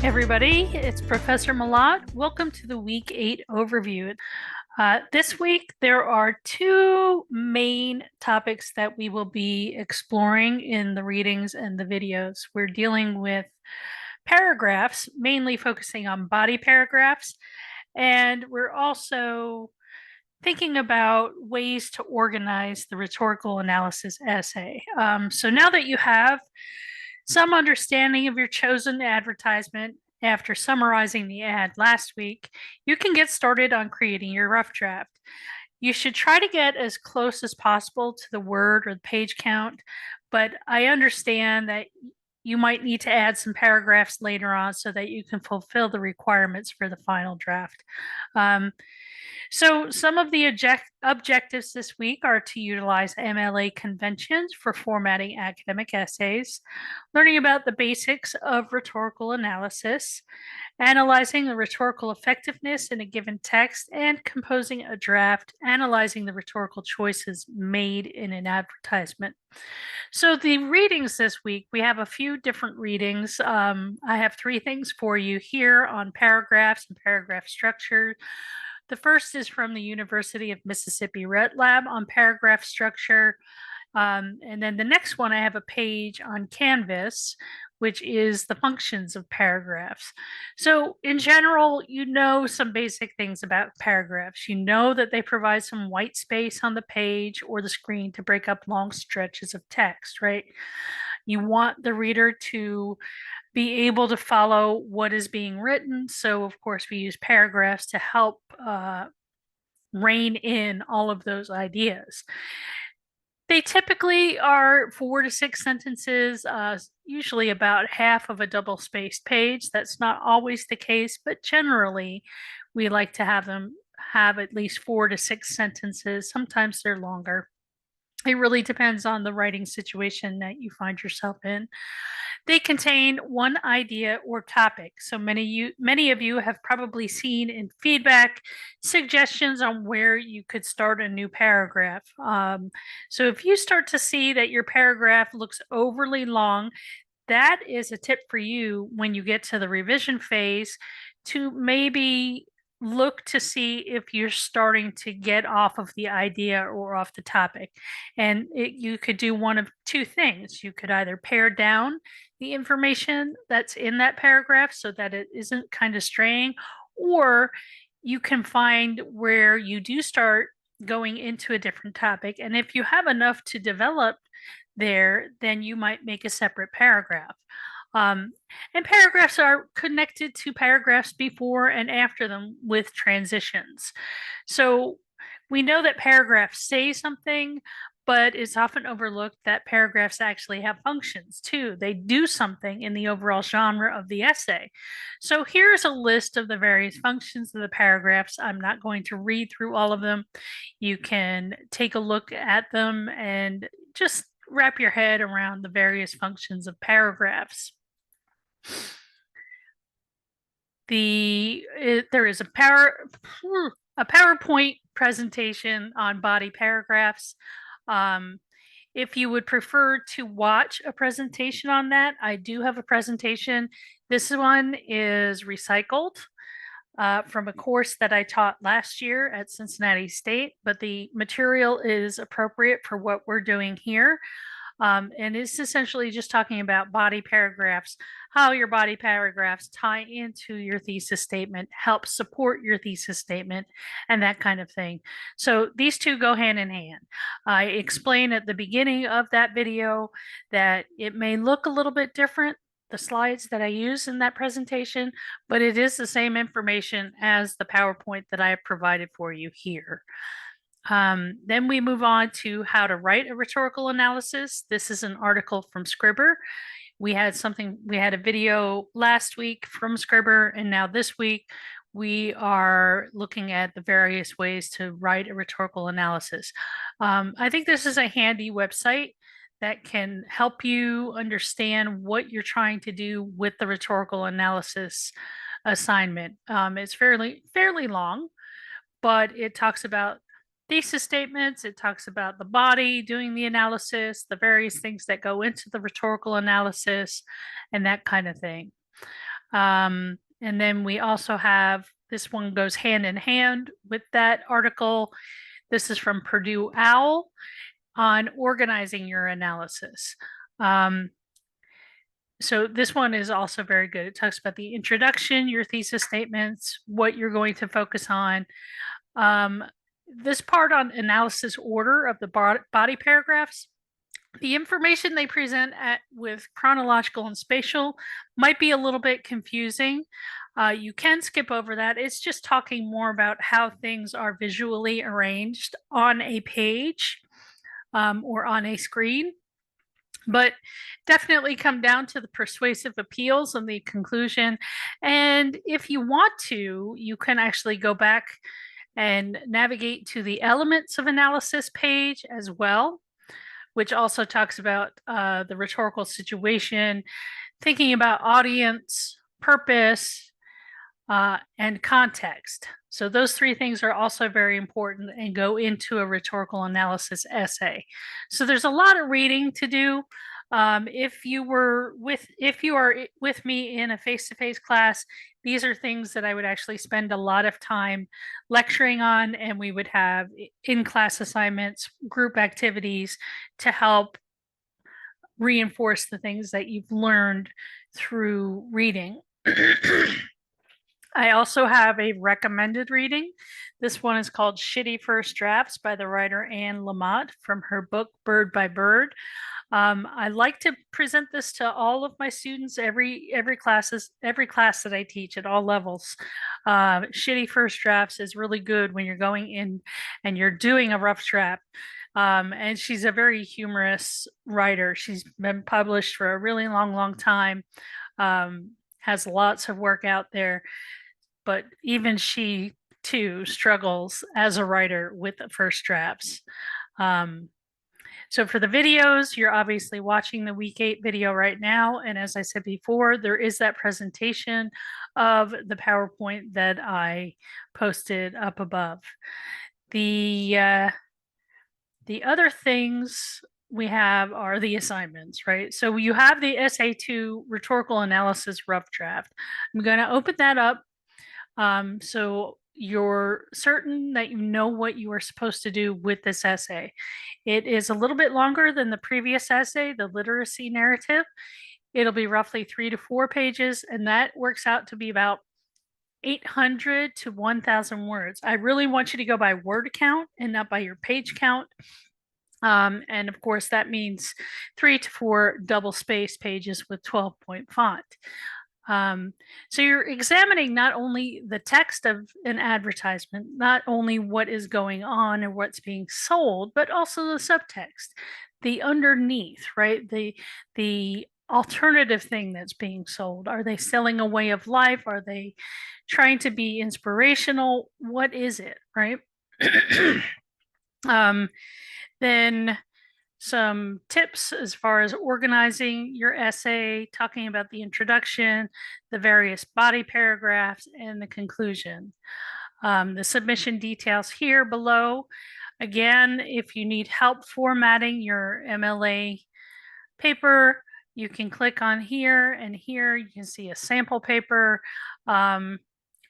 Everybody, it's Professor Malat. Welcome to the Week 8 overview. This week, there are two main topics that we will be exploring in the readings and the videos. We're dealing with paragraphs, mainly focusing on body paragraphs, and we're also thinking about ways to organize the rhetorical analysis essay. So now that you have some understanding of your chosen advertisement after summarizing the ad last week, you can get started on creating your rough draft. You should try to get as close as possible to the word or the page count, but I understand that you might need to add some paragraphs later on so that you can fulfill the requirements for the final draft. So some of the objectives this week are to utilize MLA conventions for formatting academic essays, learning about the basics of rhetorical analysis, analyzing the rhetorical effectiveness in a given text, and composing a draft, analyzing the rhetorical choices made in an advertisement. So the readings this week, we have a few different readings. I have three things for you here on paragraphs and paragraph structure. The first is from the University of Mississippi Red Lab on paragraph structure. And then the next one, I have a page on Canvas, which is the functions of paragraphs. So in general, you know some basic things about paragraphs. You know that they provide some white space on the page or the screen to break up long stretches of text, right? You want the reader to be able to follow what is being written. So of course we use paragraphs to help rein in all of those ideas. They typically are 4 to 6 sentences, usually about half of a double-spaced page. That's not always the case, but generally we like to have them have at least 4 to 6 sentences. Sometimes they're longer. It really depends on the writing situation that you find yourself in. They contain one idea or topic. So many of you have probably seen in feedback suggestions on where you could start a new paragraph. So if you start to see that your paragraph looks overly long, that is a tip for you when you get to the revision phase to maybe look to see if you're starting to get off of the idea or off the topic. And you could do one of two things. You could either pare down the information that's in that paragraph so that it isn't kind of straying, or you can find where you do start going into a different topic. And if you have enough to develop there, then you might make a separate paragraph. And paragraphs are connected to paragraphs before and after them with transitions. So we know that paragraphs say something, but it's often overlooked that paragraphs actually have functions too. They do something in the overall genre of the essay. So here's a list of the various functions of the paragraphs. I'm not going to read through all of them. You can take a look at them and just wrap your head around the various functions of paragraphs. There is a PowerPoint presentation on body paragraphs. If you would prefer to watch a presentation on that, I do have a presentation. This one is recycled from a course that I taught last year at Cincinnati State, but the material is appropriate for what we're doing here. And it's essentially just talking about body paragraphs, how your body paragraphs tie into your thesis statement, help support your thesis statement, and that kind of thing. So these two go hand in hand. I explain at the beginning of that video that it may look a little bit different, the slides that I use in that presentation, but it is the same information as the PowerPoint that I have provided for you here. Then we move on to how to write a rhetorical analysis. This is an article from Scribr. We had a video last week from Scribr, and now this week we are looking at the various ways to write a rhetorical analysis. I think this is a handy website that can help you understand what you're trying to do with the rhetorical analysis assignment. It's fairly long, but it talks about thesis statements. It talks about the body doing the analysis, the various things that go into the rhetorical analysis, and that kind of thing. And then we also have, this one goes hand in hand with that article. This is from Purdue OWL on organizing your analysis. So this one is also very good. It talks about the introduction, your thesis statements, what you're going to focus on. This part on analysis order of the body paragraphs, the information they present with chronological and spatial might be a little bit confusing. You can skip over that. It's just talking more about how things are visually arranged on a page or on a screen. But definitely come down to the persuasive appeals and the conclusion. And if you want to, you can actually go back and navigate to the elements of analysis page as well, which also talks about the rhetorical situation, thinking about audience, purpose, and context. So those three things are also very important and go into a rhetorical analysis essay. So there's a lot of reading to do. If you are with me in a face-to-face class, these are things that I would actually spend a lot of time lecturing on, and we would have in-class assignments, group activities to help reinforce the things that you've learned through reading. I also have a recommended reading. This one is called Shitty First Drafts by the writer Anne Lamott from her book Bird by Bird. I like to present this to all of my students every class that I teach at all levels. Shitty First Drafts is really good when you're going in and you're doing a rough draft. And she's a very humorous writer. She's been published for a really long time. Has lots of work out there, but even she too struggles as a writer with the first drafts. So for the videos, you're obviously watching the week 8 video right now. And as I said before, there is that presentation of the PowerPoint that I posted up above. The other things we have are the assignments, right? So you have the SA2 rhetorical analysis rough draft. I'm going to open that up. So you're certain that you know what you are supposed to do with this essay. It is a little bit longer than the previous essay, the literacy narrative. It'll be roughly 3 to 4 pages, and that works out to be about 800 to 1,000 words. I really want you to go by word count and not by your page count. And of course, that means 3 to 4 double space pages with 12-point font. So you're examining not only the text of an advertisement, not only what is going on or what's being sold, but also the subtext, the underneath, right? The alternative thing that's being sold. Are they selling a way of life? Are they trying to be inspirational? What is it, right? Then some tips as far as organizing your essay, talking about the introduction, the various body paragraphs, and the conclusion. The submission details here below. Again, if you need help formatting your MLA paper, you can click on here, and here you can see a sample paper.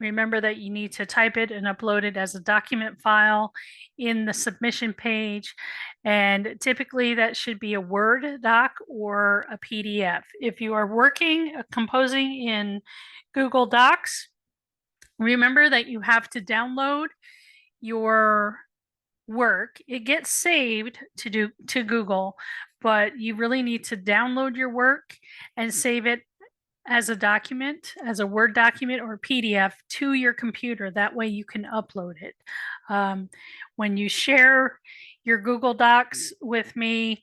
Remember that you need to type it and upload it as a document file in the submission page. And typically that should be a Word doc or a PDF. If you are composing in Google Docs, remember that you have to download your work. It gets saved to Google, but you really need to download your work and save it as a document, as a Word document or PDF to your computer. That way you can upload it. When you share your Google Docs with me,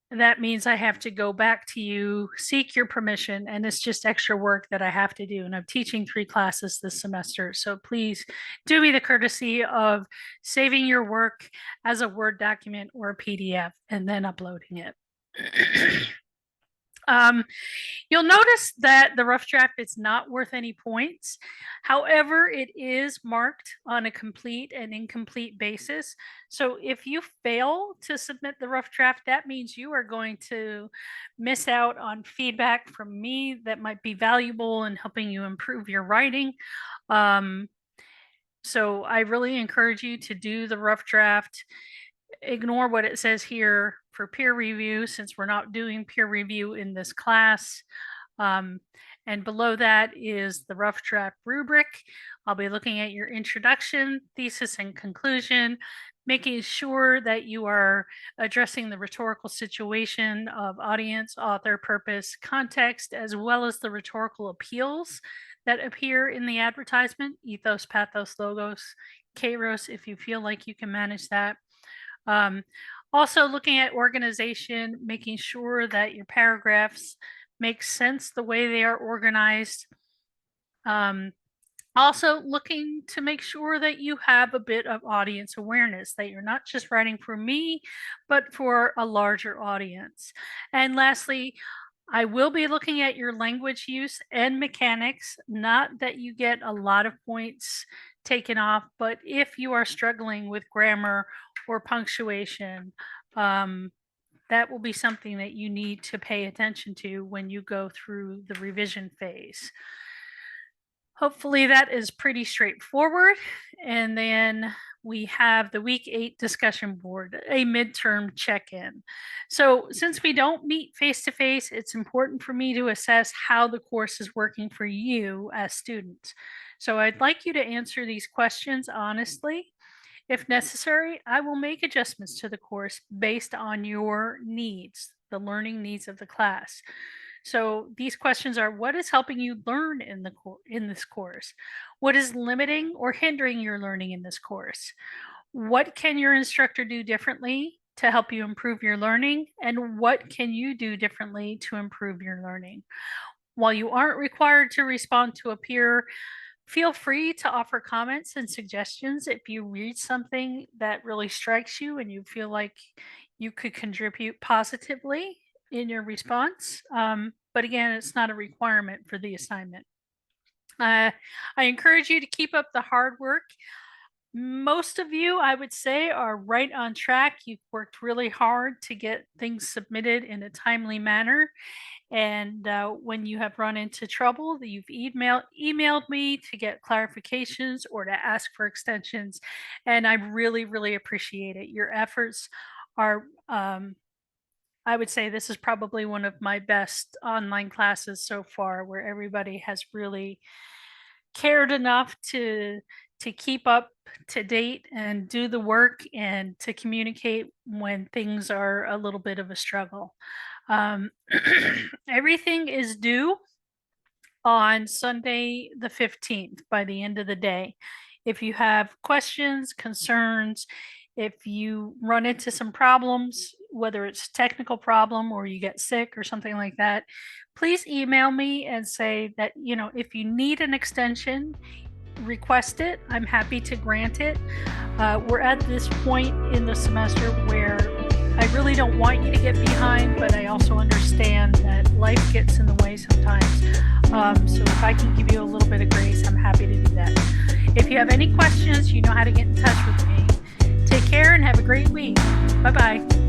that means I have to go back to you, seek your permission, and it's just extra work that I have to do. And I'm teaching 3 classes this semester. So please do me the courtesy of saving your work as a Word document or a PDF and then uploading it. You'll notice that the rough draft is not worth any points. However, it is marked on a complete and incomplete basis. So if you fail to submit the rough draft, that means you are going to miss out on feedback from me that might be valuable in helping you improve your writing. So I really encourage you to do the rough draft. Ignore what it says here for peer review, since we're not doing peer review in this class. And below that is the rough draft rubric. I'll be looking at your introduction, thesis, and conclusion, making sure that you are addressing the rhetorical situation of audience, author, purpose, context, as well as the rhetorical appeals that appear in the advertisement, ethos, pathos, logos, kairos, if you feel like you can manage that. Also looking at organization, making sure that your paragraphs make sense the way they are organized. Also looking to make sure that you have a bit of audience awareness, that you're not just writing for me, but for a larger audience. And lastly, I will be looking at your language use and mechanics, not that you get a lot of points taken off, but if you are struggling with grammar or punctuation, that will be something that you need to pay attention to when you go through the revision phase. Hopefully that is pretty straightforward. And then we have the week 8 discussion board, a midterm check-in. So since we don't meet face-to-face, it's important for me to assess how the course is working for you as students. So I'd like you to answer these questions honestly. If necessary, I will make adjustments to the course based on your needs, the learning needs of the class. So these questions are: what is helping you learn in this course? What is limiting or hindering your learning in this course? What can your instructor do differently to help you improve your learning? And what can you do differently to improve your learning? While you aren't required to respond to a peer, feel free to offer comments and suggestions if you read something that really strikes you and you feel like you could contribute positively in your response. But again, it's not a requirement for the assignment. I encourage you to keep up the hard work. Most of you, I would say, are right on track. You've worked really hard to get things submitted in a timely manner. And when you have run into trouble, you've emailed me to get clarifications or to ask for extensions. And I really, really appreciate it. Your efforts are, I would say this is probably one of my best online classes so far, where everybody has really cared enough to keep up to date and do the work and to communicate when things are a little bit of a struggle. Everything is due on Sunday the 15th by the end of the day. If you have questions, concerns, if you run into some problems, whether it's a technical problem or you get sick or something like that, please email me and say that, if you need an extension, request it. I'm happy to grant it. We're at this point in the semester where I really don't want you to get behind, but I also understand that life gets in the way sometimes. So if I can give you a little bit of grace, I'm happy to do that. If you have any questions, you know how to get in touch with me. Take care and have a great week. Bye-bye.